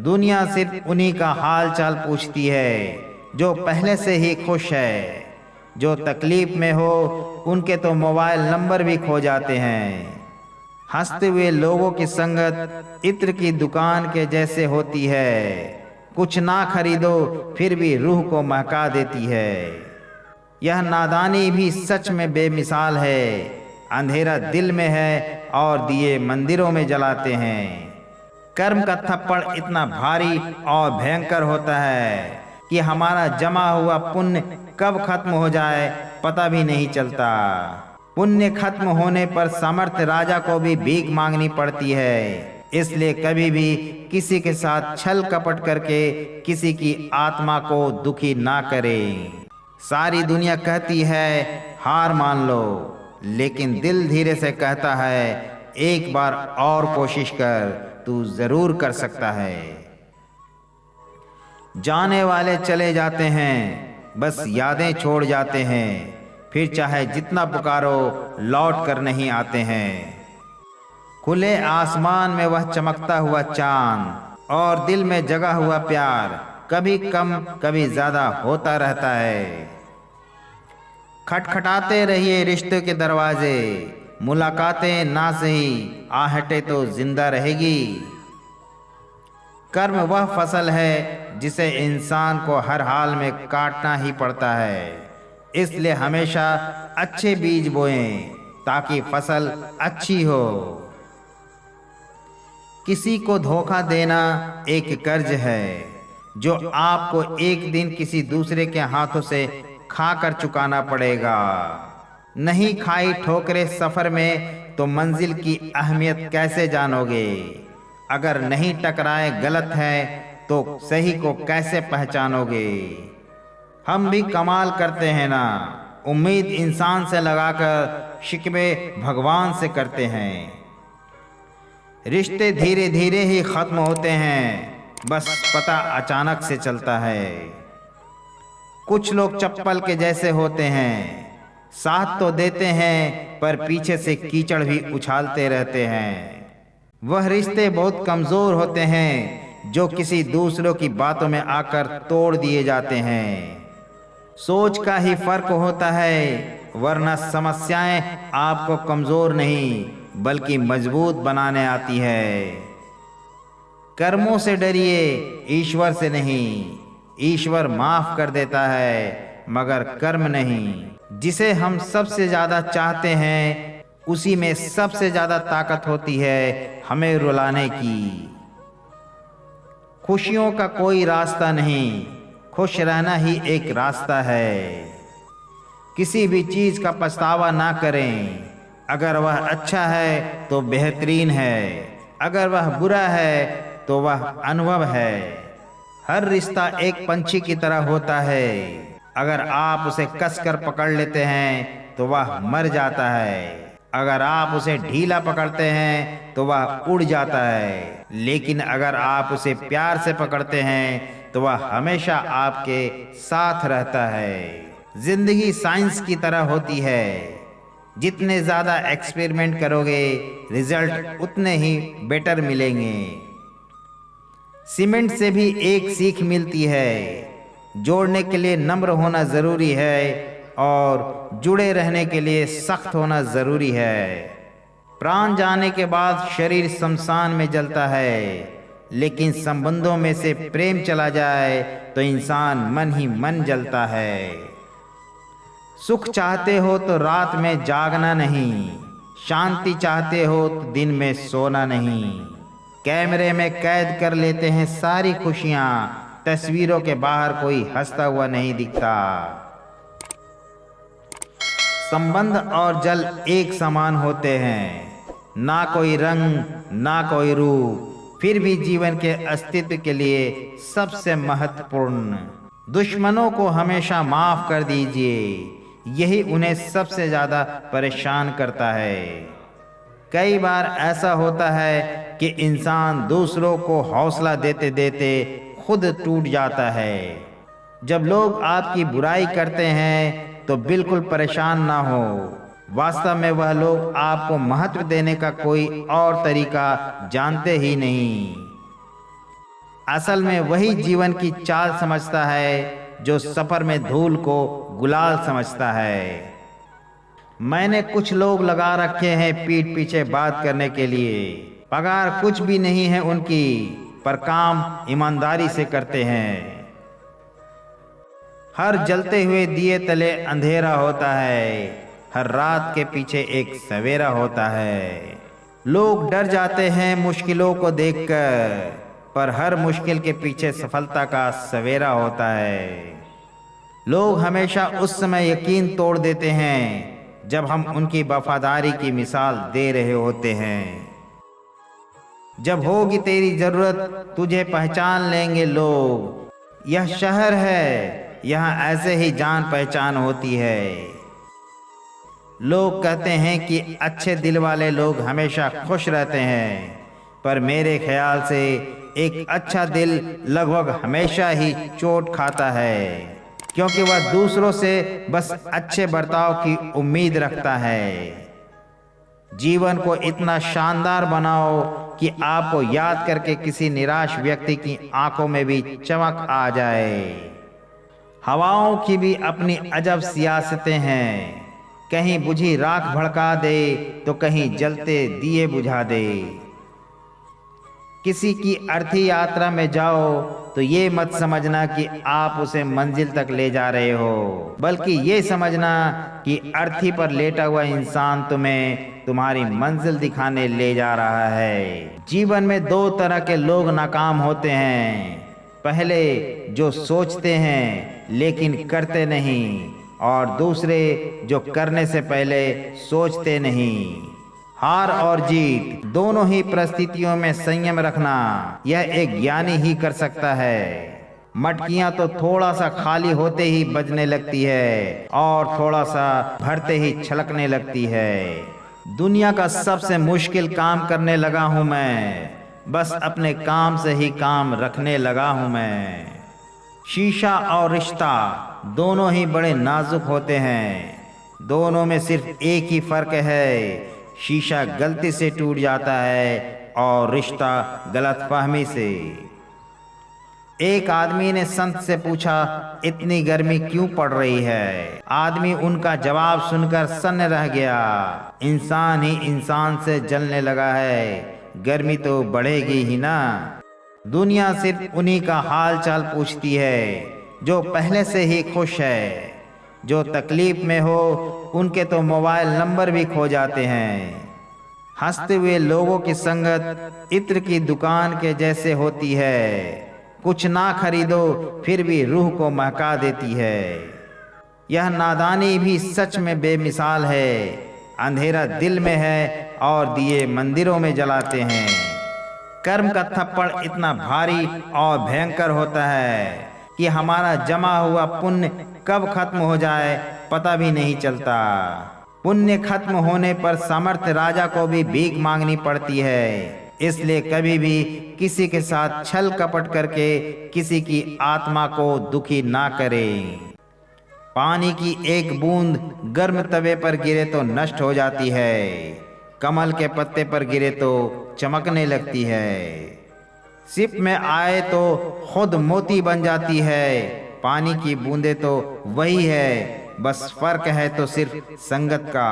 दुनिया सिर्फ उन्हीं का हाल चाल पूछती है जो पहले से ही खुश है। जो तकलीफ में हो उनके तो मोबाइल नंबर भी खो जाते हैं। हंसते हुए लोगों की संगत इत्र की दुकान के जैसे होती है। कुछ ना खरीदो फिर भी रूह को महका देती है। यह नादानी भी सच में बेमिसाल है। अंधेरा दिल में है और दिए मंदिरों में जलाते हैं। कर्म का थप्पड़ इतना भारी और भयंकर होता है कि हमारा जमा हुआ पुण्य कब खत्म हो जाए पता भी नहीं चलता। पुण्य खत्म होने पर समर्थ राजा को भी भीख मांगनी पड़ती है। इसलिए कभी भी किसी के साथ छल कपट करके किसी की आत्मा को दुखी ना करें। सारी दुनिया कहती है हार मान लो, लेकिन दिल धीरे से कहता है एक बार और कोशिश कर, तू जरूर कर सकता है। जाने वाले चले जाते हैं, बस यादें छोड़ जाते हैं। फिर चाहे जितना पुकारो लौट कर नहीं आते हैं। खुले आसमान में वह चमकता हुआ चांद और दिल में जगा हुआ प्यार कभी कम कभी ज्यादा होता रहता है। खटखटाते रहिए रिश्ते के दरवाजे, मुलाकातें ना सही आहटें तो जिंदा रहेगी। कर्म वह फसल है जिसे इंसान को हर हाल में काटना ही पड़ता है। इसलिए हमेशा अच्छे बीज बोएं ताकि फसल अच्छी हो। किसी को धोखा देना एक कर्ज है जो आपको एक दिन किसी दूसरे के हाथों से खाकर चुकाना पड़ेगा। नहीं खाई ठोकरें सफर में तो मंजिल की अहमियत कैसे जानोगे। अगर नहीं टकराए गलत है तो सही को कैसे पहचानोगे। हम भी कमाल करते हैं ना, उम्मीद इंसान से लगाकर शिकवे भगवान से करते हैं। रिश्ते धीरे धीरे ही खत्म होते हैं, बस पता अचानक से चलता है। कुछ लोग चप्पल के जैसे होते हैं, साथ तो देते हैं पर पीछे से कीचड़ भी उछालते रहते हैं। वह रिश्ते बहुत कमजोर होते हैं जो किसी दूसरों की बातों में आकर तोड़ दिए जाते हैं। सोच का ही फर्क होता है, वरना समस्याएं आपको कमजोर नहीं बल्कि मजबूत बनाने आती है। कर्मों से डरिए, ईश्वर से नहीं। ईश्वर माफ कर देता है मगर कर्म नहीं। जिसे हम सबसे ज्यादा चाहते हैं उसी में सबसे ज्यादा ताकत होती है हमें रुलाने की। खुशियों का कोई रास्ता नहीं, खुश रहना ही एक रास्ता है। किसी भी चीज का पछतावा ना करें। अगर वह अच्छा है तो बेहतरीन है, अगर वह बुरा है तो वह अनुभव है। हर रिश्ता एक पंछी की तरह होता है, अगर आप उसे कसकर पकड़ लेते हैं तो वह मर जाता है। अगर आप उसे ढीला पकड़ते हैं तो वह उड़ जाता है, लेकिन अगर आप उसे प्यार से पकड़ते हैं तो वह हमेशा आपके साथ रहता है। जिंदगी साइंस की तरह होती है, जितने ज्यादा एक्सपेरिमेंट करोगे रिजल्ट उतने ही बेटर मिलेंगे। सीमेंट से भी एक सीख मिलती है, जोड़ने के लिए नम्र होना जरूरी है और जुड़े रहने के लिए सख्त होना जरूरी है। प्राण जाने के बाद शरीर शमशान में जलता है, लेकिन संबंधों में से प्रेम चला जाए तो इंसान मन ही मन जलता है। सुख चाहते हो तो रात में जागना नहीं, शांति चाहते हो तो दिन में सोना नहीं। कैमरे में कैद कर लेते हैं सारी खुशियां, तस्वीरों के बाहर कोई हंसता हुआ नहीं दिखता। संबंध और जल एक समान होते हैं, ना कोई रंग ना कोई रूप, फिर भी जीवन के अस्तित्व के लिए सबसे महत्वपूर्ण। दुश्मनों को हमेशा माफ कर दीजिए, यही उन्हें सबसे ज्यादा परेशान करता है। कई बार ऐसा होता है कि इंसान दूसरों को हौसला देते देते खुद टूट जाता है। जब लोग आपकी बुराई करते हैं तो बिल्कुल परेशान ना हो, वास्तव में वह लोग आपको महत्व देने का कोई और तरीका जानते ही नहीं। असल में वही जीवन की चाल समझता है जो सफर में धूल को गुलाल समझता है। मैंने कुछ लोग लगा रखे हैं पीठ पीछे बात करने के लिए। पगार कुछ भी नहीं है उनकी, पर काम ईमानदारी से करते हैं। हर जलते हुए दिए तले अंधेरा होता है, हर रात के पीछे एक सवेरा होता है। लोग डर जाते हैं मुश्किलों को देखकर, पर हर मुश्किल के पीछे सफलता का सवेरा होता है। लोग हमेशा उस समय यकीन तोड़ देते हैं जब हम उनकी वफादारी की मिसाल दे रहे होते हैं। जब होगी तेरी जरूरत तुझे पहचान लेंगे लोग। यह शहर है, यहाँ ऐसे ही जान पहचान होती है। लोग कहते हैं कि अच्छे दिल वाले लोग हमेशा खुश रहते हैं, पर मेरे ख्याल से एक अच्छा दिल लगभग हमेशा ही चोट खाता है, क्योंकि वह दूसरों से बस अच्छे बर्ताव की उम्मीद रखता है। जीवन को इतना शानदार बनाओ कि आपको याद करके किसी निराश व्यक्ति की आंखों में भी चमक आ जाए। हवाओं की भी अपनी अजब सियासतें हैं, कहीं बुझी राख भड़का दे तो कहीं जलते दिए बुझा दे। किसी की अर्थी यात्रा में जाओ तो ये मत समझना कि आप उसे मंजिल तक ले जा रहे हो, बल्कि ये समझना कि अर्थी पर लेटा हुआ इंसान तुम्हें तुम्हारी मंजिल दिखाने ले जा रहा है। जीवन में दो तरह के लोग नाकाम होते हैं, पहले जो सोचते हैं लेकिन करते नहीं, और दूसरे जो करने से पहले सोचते नहीं। हार और जीत दोनों ही परिस्थितियों में संयम रखना यह एक ज्ञानी ही कर सकता है। मटकियां तो थोड़ा सा खाली होते ही बजने लगती है और थोड़ा सा भरते ही छलकने लगती है। दुनिया का सबसे मुश्किल काम करने लगा हूं मैं, बस अपने काम से ही काम रखने लगा हूं मैं। शीशा और रिश्ता दोनों ही बड़े नाजुक होते हैं, दोनों में सिर्फ एक ही फर्क है, शीशा गलती से टूट जाता है और रिश्ता गलतफहमी से। एक आदमी ने संत से पूछा, इतनी गर्मी क्यों पड़ रही है? आदमी उनका जवाब सुनकर सन्न रह गया। इंसान ही इंसान से जलने लगा है, गर्मी तो बढ़ेगी ही ना। दुनिया सिर्फ उन्हीं का हाल चाल पूछती है जो पहले से ही खुश है। जो तकलीफ में हो उनके तो मोबाइल नंबर भी खो जाते हैं। हंसते हुए लोगों की संगत इत्र की दुकान के जैसे होती है, कुछ ना खरीदो फिर भी रूह को महका देती है। यह नादानी भी सच में बेमिसाल है, अंधेरा दिल में है और दिए मंदिरों में जलाते हैं। कर्म का थप्पड़ इतना भारी और भयंकर होता है कि हमारा जमा हुआ पुण्य कब खत्म हो जाए पता भी नहीं चलता। पुण्य खत्म होने पर समर्थ राजा को भी भीख मांगनी पड़ती है, इसलिए कभी भी किसी के साथ छल कपट करके किसी की आत्मा को दुखी ना करें। पानी की एक बूंद गर्म तवे पर गिरे तो नष्ट हो जाती है, कमल के पत्ते पर गिरे तो चमकने लगती है। सिप में आए तो खुद मोती बन जाती है, पानी की बूंदें तो वही है, बस फर्क है तो सिर्फ संगत का।